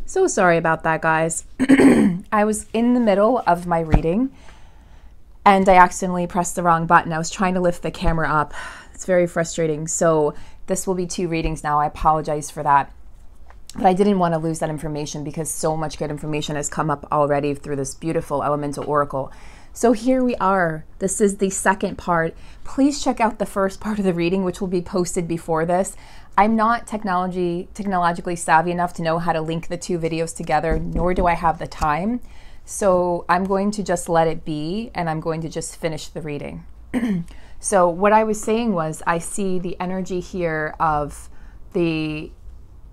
So sorry about that, guys. I was in the middle of my reading and I accidentally pressed the wrong button. I was trying to lift the camera up. It's very frustrating. So this will be 2 readings now. I apologize for that. But I didn't want to lose that information because so much good information has come up already through this beautiful elemental oracle. So here we are. This is the second part. Please check out the first part of the reading, which will be posted before this. I'm not technologically savvy enough to know how to link the 2 videos together, nor do I have the time. So I'm going to just let it be, and I'm going to just finish the reading. So what I was saying was, I see the energy here of the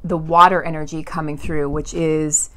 water energy coming through, which is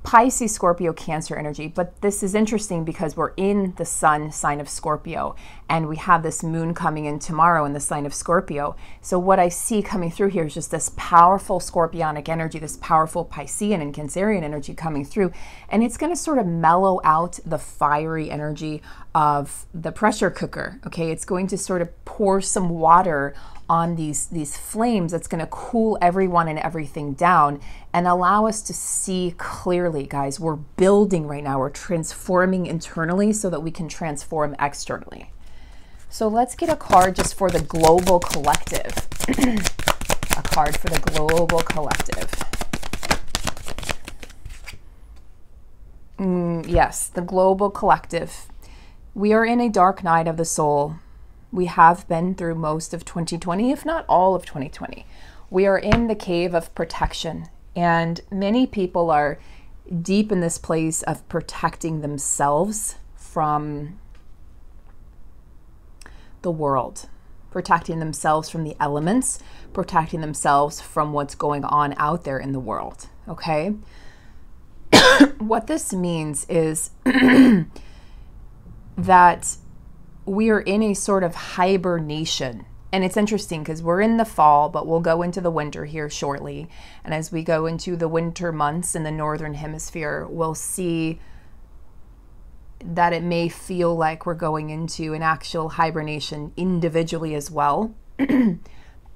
Pisces, Scorpio, Cancer energy. But this is interesting because we're in the sun sign of Scorpio, and we have this moon coming in tomorrow in the sign of Scorpio. So what I see coming through here is just this powerful scorpionic energy, this powerful Piscean and Cancerian energy coming through, and it's going to sort of mellow out the fiery energy of the pressure cooker. Okay, it's going to sort of pour some water on these flames that's going to cool everyone and everything down and allow us to see clearly, guys. We're building right now. We're transforming internally so that we can transform externally. So let's get a card just for the global collective. A card for the global collective. Yes, the global collective. We are in a dark night of the soul. We have been through most of 2020, if not all of 2020. We are in the cave of protection, and many people are deep in this place of protecting themselves from the world, protecting themselves from the elements, protecting themselves from what's going on out there in the world, okay? What this means is that we are in a sort of hibernation. And it's interesting because we're in the fall, but we'll go into the winter here shortly. And as we go into the winter months in the Northern Hemisphere, we'll see that it may feel like we're going into an actual hibernation individually as well.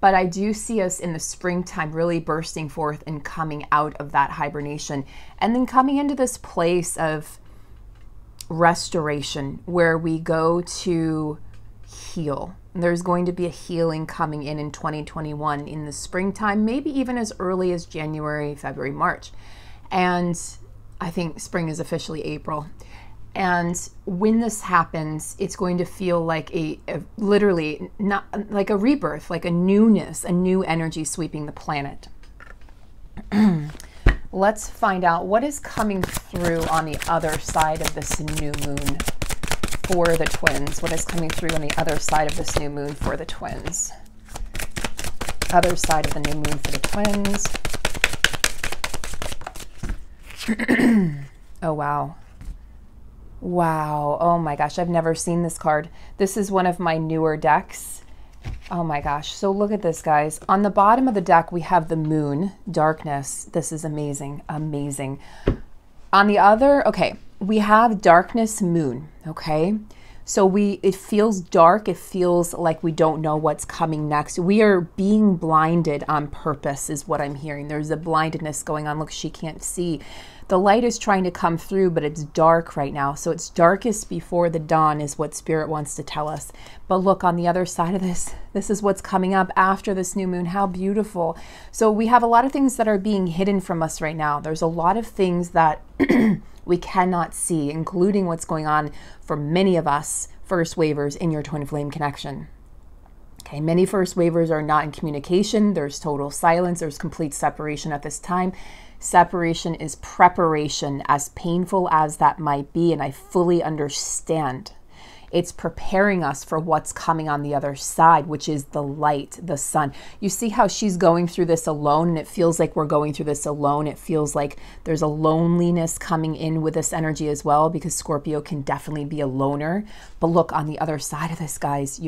But I do see us in the springtime really bursting forth and coming out of that hibernation, and then coming into this place of restoration where we go to heal. There's going to be a healing coming in 2021 in the springtime, maybe even as early as January, February, March. And I think spring is officially April. And when this happens, it's going to feel like a literally not like a rebirth, like a newness, a new energy sweeping the planet. Let's find out what is coming through on the other side of this new moon for the twins. What is coming through on the other side of this new moon for the twins? Other side of the new moon for the twins. Oh, wow. Wow. Oh my gosh. I've never seen this card. This is one of my newer decks. Oh my gosh. So look at this, guys. On the bottom of the deck, we have the moon, darkness. This is amazing. Amazing. On the other, okay, we have darkness, moon. Okay. So it feels dark. It feels like we don't know what's coming next. We are being blinded on purpose is what I'm hearing. There's a blindedness going on. Look, she can't see. The light is trying to come through, but it's dark right now. So it's darkest before the dawn is what Spirit wants to tell us. But look, on the other side of this, this is what's coming up after this new moon. How beautiful. So we have a lot of things that are being hidden from us right now. There's a lot of things that we cannot see, including what's going on for many of us first wavers in your twin flame connection. Okay, many first wavers are not in communication. There's total silence. There's complete separation at this time. Separation is preparation, as painful as that might be, and I fully understand. It's preparing us for what's coming on the other side, which is the light, the sun. You see how she's going through this alone, and it feels like we're going through this alone. It feels like there's a loneliness coming in with this energy as well, because Scorpio can definitely be a loner. But look, on the other side of this, guys,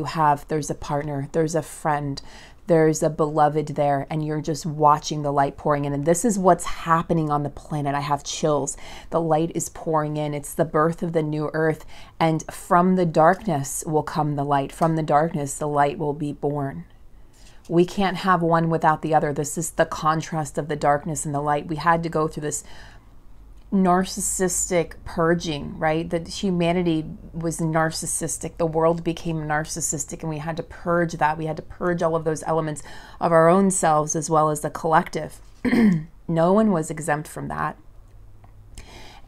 there's a partner, there's a friend, there's a beloved there, and you're just watching the light pouring in. And this is what's happening on the planet. I have chills. The light is pouring in. It's the birth of the new earth. And from the darkness will come the light. From the darkness, the light will be born. We can't have one without the other. This is the contrast of the darkness and the light. We had to go through this narcissistic purging, right? That humanity was narcissistic. The world became narcissistic, and we had to purge that. We had to purge all of those elements of our own selves as well as the collective. No one was exempt from that.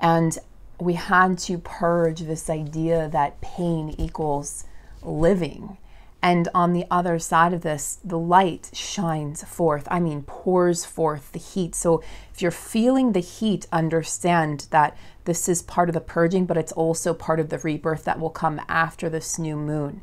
And we had to purge this idea that pain equals living. And on the other side of this, the light shines forth. I mean, pours forth the heat. So if you're feeling the heat, understand that this is part of the purging, but it's also part of the rebirth that will come after this new moon.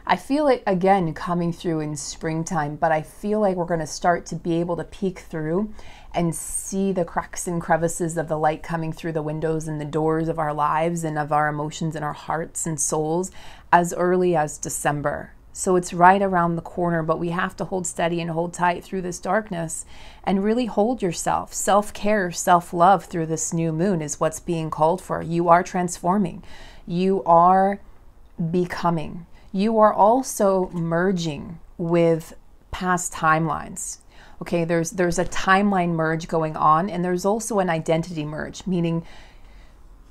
I feel it again coming through in springtime, but I feel like we're going to start to be able to peek through and see the cracks and crevices of the light coming through the windows and the doors of our lives and of our emotions and our hearts and souls as early as December. So it's right around the corner, but we have to hold steady and hold tight through this darkness and really hold yourself. Self-care, self-love through this new moon is what's being called for. You are transforming. You are becoming. You are also merging with past timelines. Okay, there's a timeline merge going on, and there's also an identity merge, meaning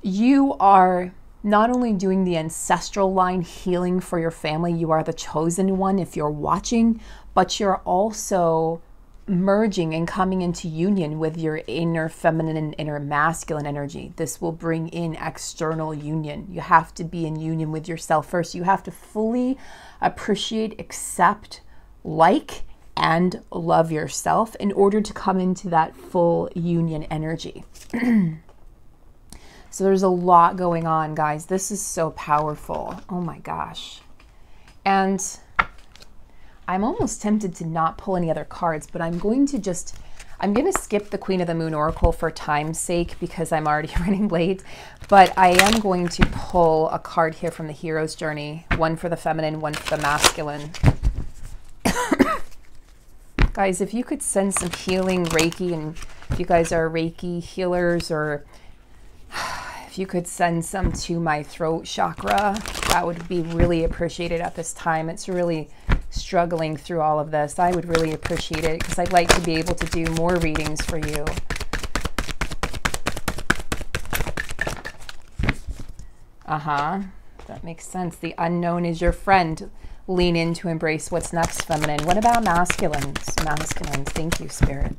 you are not only doing the ancestral line healing for your family, you are the chosen one if you're watching, but you're also merging and coming into union with your inner feminine and inner masculine energy. This will bring in external union. You have to be in union with yourself first. You have to fully appreciate, accept, like, and love yourself in order to come into that full union energy. So there's a lot going on, guys. This is so powerful. Oh my gosh. And I'm almost tempted to not pull any other cards, but I'm going to skip the Queen of the Moon Oracle for time's sake because I'm already running late. But I am going to pull a card here from the Hero's Journey. One for the feminine, one for the masculine. Guys, if you could send some healing Reiki, and if you guys are Reiki healers, or if you could send some to my throat chakra, that would be really appreciated at this time. It's really struggling through all of this. I would really appreciate it because I'd like to be able to do more readings for you. That makes sense. The unknown is your friend. Lean in to embrace what's next, feminine. What about masculines? Masculines, thank you, Spirit.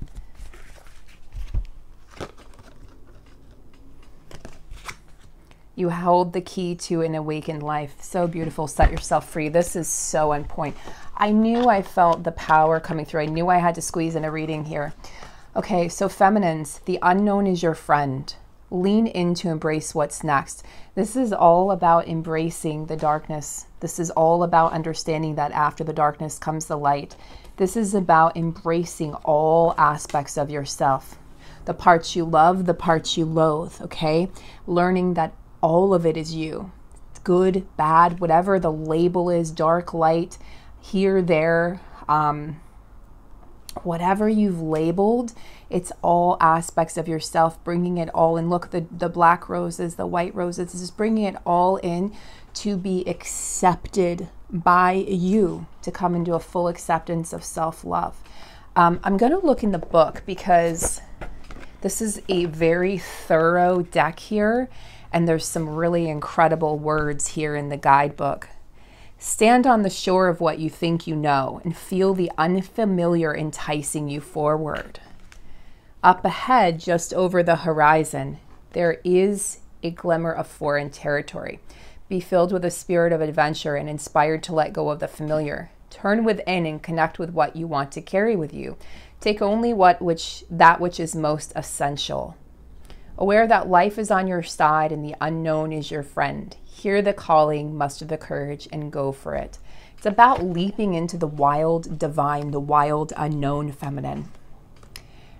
You hold the key to an awakened life. So beautiful. Set yourself free. This is so on point. I knew I felt the power coming through. I knew I had to squeeze in a reading here. Okay, so feminines, the unknown is your friend. Lean in to embrace what's next. This is all about embracing the darkness. This is all about understanding that after the darkness comes the light. This is about embracing all aspects of yourself. The parts you love, the parts you loathe, okay? Learning that all of it is you. Good, bad, whatever the label is, dark, light, here, there, whatever you've labeled, it's all aspects of yourself, bringing it all in. Look, the black roses, the white roses, this is bringing it all in to be accepted by you, to come into a full acceptance of self-love. I'm going to look in the book because this is a very thorough deck here, and there's some really incredible words here in the guidebook. Stand on the shore of what you think you know and feel the unfamiliar enticing you forward. Up ahead, just over the horizon, there is a glimmer of foreign territory. Be filled with a spirit of adventure and inspired to let go of the familiar. Turn within and connect with what you want to carry with you. Take only that which is most essential. Aware that life is on your side and the unknown is your friend. Hear the calling, muster the courage, and go for it. It's about leaping into the wild divine, the wild unknown feminine.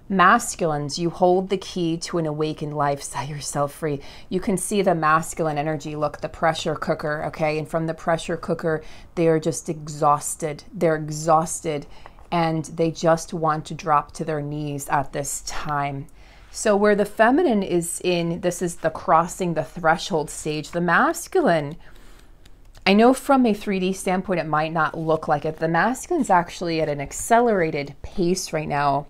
Masculines, you hold the key to an awakened life. Set yourself free. You can see the masculine energy. Look, the pressure cooker, okay? And from the pressure cooker, they are just exhausted. They're exhausted, and they just want to drop to their knees at this time. So where the feminine is in, this is the crossing the threshold stage. The masculine, I know from a 3D standpoint, it might not look like it. The masculine's actually at an accelerated pace right now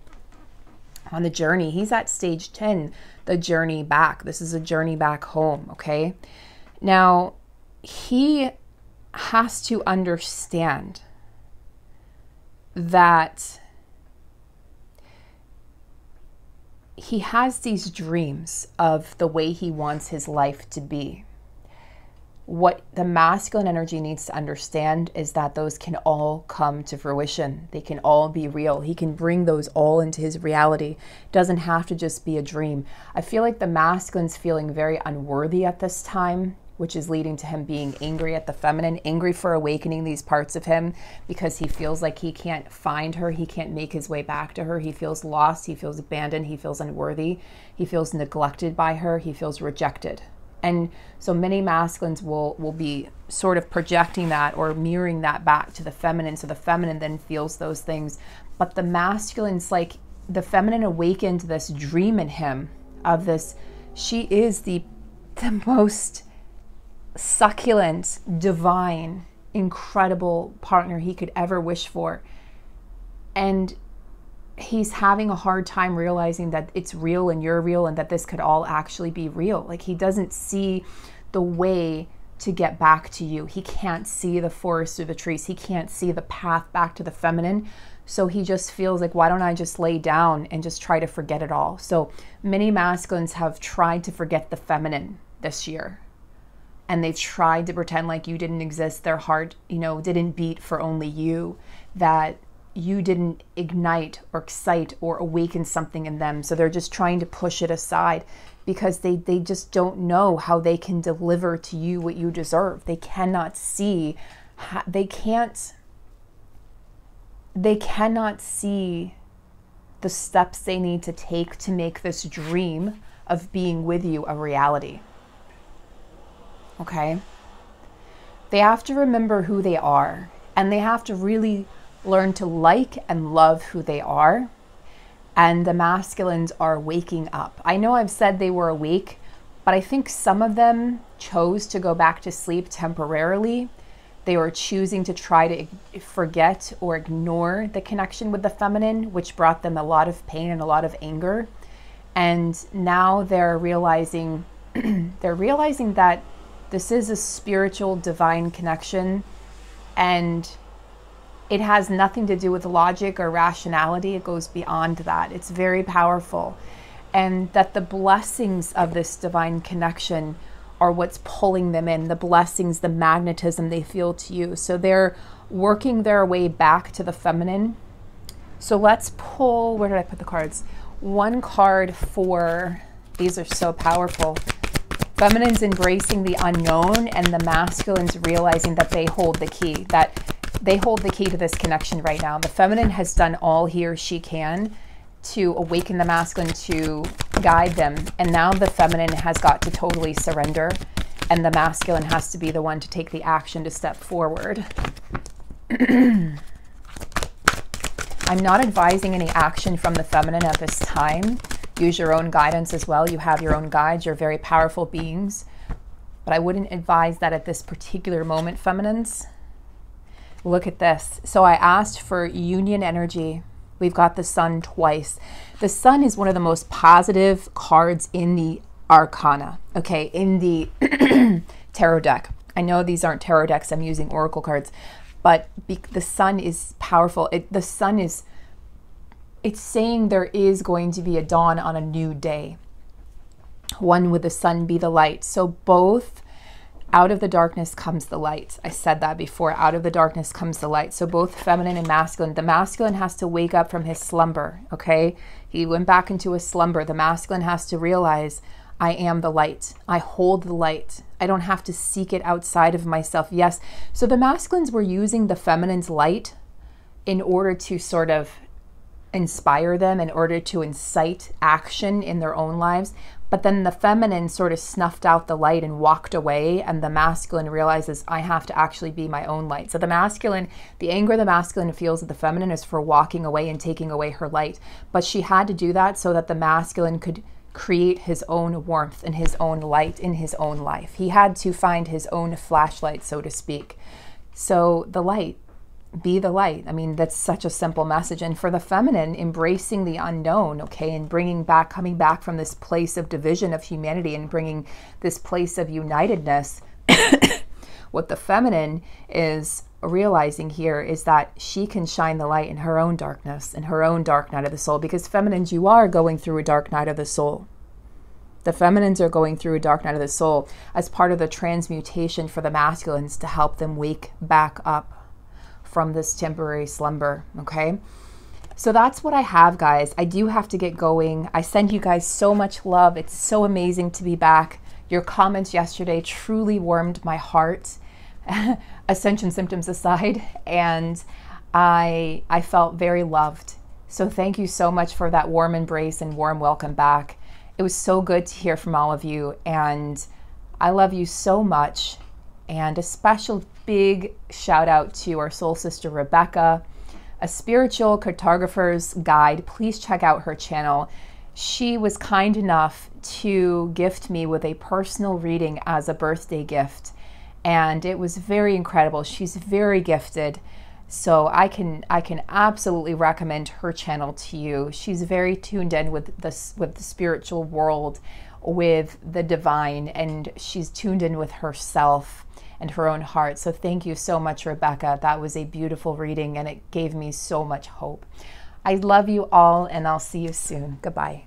on the journey. He's at stage 10, the journey back. This is a journey back home, okay? Now, he has to understand that he has these dreams of the way he wants his life to be. What the masculine energy needs to understand is that those can all come to fruition. They can all be real. He can bring those all into his reality. It doesn't have to just be a dream. I feel like the masculine's feeling very unworthy at this time, which is leading to him being angry at the feminine, angry for awakening these parts of him because he feels like he can't find her. He can't make his way back to her. He feels lost. He feels abandoned. He feels unworthy. He feels neglected by her. He feels rejected. And so many masculines will be sort of projecting that or mirroring that back to the feminine. So the feminine then feels those things. But the masculine's like, the feminine awakened this dream in him of this. She is the most succulent, divine, incredible partner he could ever wish for. And he's having a hard time realizing that it's real and you're real and that this could all actually be real. Like, he doesn't see the way to get back to you. He can't see the forest through the trees. He can't see the path back to the feminine. So he just feels like, why don't I just lay down and just try to forget it all? So many masculines have tried to forget the feminine this year. And they've tried to pretend like you didn't exist. Their heart, didn't beat for only you, that you didn't ignite or excite or awaken something in them. So they're just trying to push it aside because they just don't know how they can deliver to you what you deserve. They cannot see, they cannot see the steps they need to take to make this dream of being with you a reality. Okay? They have to remember who they are, and they have to really learn to like and love who they are. And the masculines are waking up. I know I've said they were awake, but I think some of them chose to go back to sleep temporarily. They were choosing to try to forget or ignore the connection with the feminine, which brought them a lot of pain and a lot of anger. And now they're realizing that this is a spiritual, divine connection, and it has nothing to do with logic or rationality. It goes beyond that. It's very powerful. And that the blessings of this divine connection are what's pulling them in. The blessings, the magnetism they feel to you. So they're working their way back to the feminine. So let's pull, where did I put the cards? One card for, these are so powerful. Feminine's embracing the unknown, and the masculines realizing that they hold the key, to this connection right now. The feminine has done all he or she can to awaken the masculine, to guide them. And now the feminine has got to totally surrender, and the masculine has to be the one to take the action to step forward. I'm not advising any action from the feminine at this time. Use your own guidance as well. You have your own guides. You're very powerful beings. But I wouldn't advise that at this particular moment, feminines. Look at this. So I asked for union energy. We've got the sun twice. The sun is one of the most positive cards in the arcana, okay, in the tarot deck. I know these aren't tarot decks. I'm using oracle cards. But the sun is powerful. The sun is, it's saying there is going to be a dawn on a new day. One with the sun be the light. So both, out of the darkness comes the light. I said that before. Out of the darkness comes the light. So both feminine and masculine. The masculine has to wake up from his slumber, okay? He went back into a slumber. The masculine has to realize, I am the light. I hold the light. I don't have to seek it outside of myself. Yes. So the masculines were using the feminine's light in order to sort of inspire them, in order to incite action in their own lives. But then the feminine sort of snuffed out the light and walked away, and the masculine realizes, I have to actually be my own light. So the masculine, the anger the masculine feels at the feminine is for walking away and taking away her light. But she had to do that so that the masculine could create his own warmth and his own light in his own life. He had to find his own flashlight, so to speak. So the light, be the light. I mean, that's such a simple message. And for the feminine, embracing the unknown, okay, and coming back from this place of division of humanity and bringing this place of unitedness. What the feminine is realizing here is that she can shine the light in her own darkness, in her own dark night of the soul, because feminines, you are going through a dark night of the soul. The feminines are going through a dark night of the soul as part of the transmutation for the masculines to help them wake back up from this temporary slumber, okay? So that's what I have, guys. I do have to get going. I send you guys so much love. It's so amazing to be back. Your comments yesterday truly warmed my heart, ascension symptoms aside, and I felt very loved. So thank you so much for that warm embrace and warm welcome back. It was so good to hear from all of you, and I love you so much. And a special big shout out to our soul sister Rebecca, a spiritual cartographer's guide. Please check out her channel. She was kind enough to gift me with a personal reading as a birthday gift, and it was very incredible. She's very gifted, so I can absolutely recommend her channel to you. She's very tuned in with the spiritual world, with the divine, and she's tuned in with herself and her own heart. So thank you so much, Rebecca. That was a beautiful reading, and it gave me so much hope. I love you all, and I'll see you soon. Goodbye.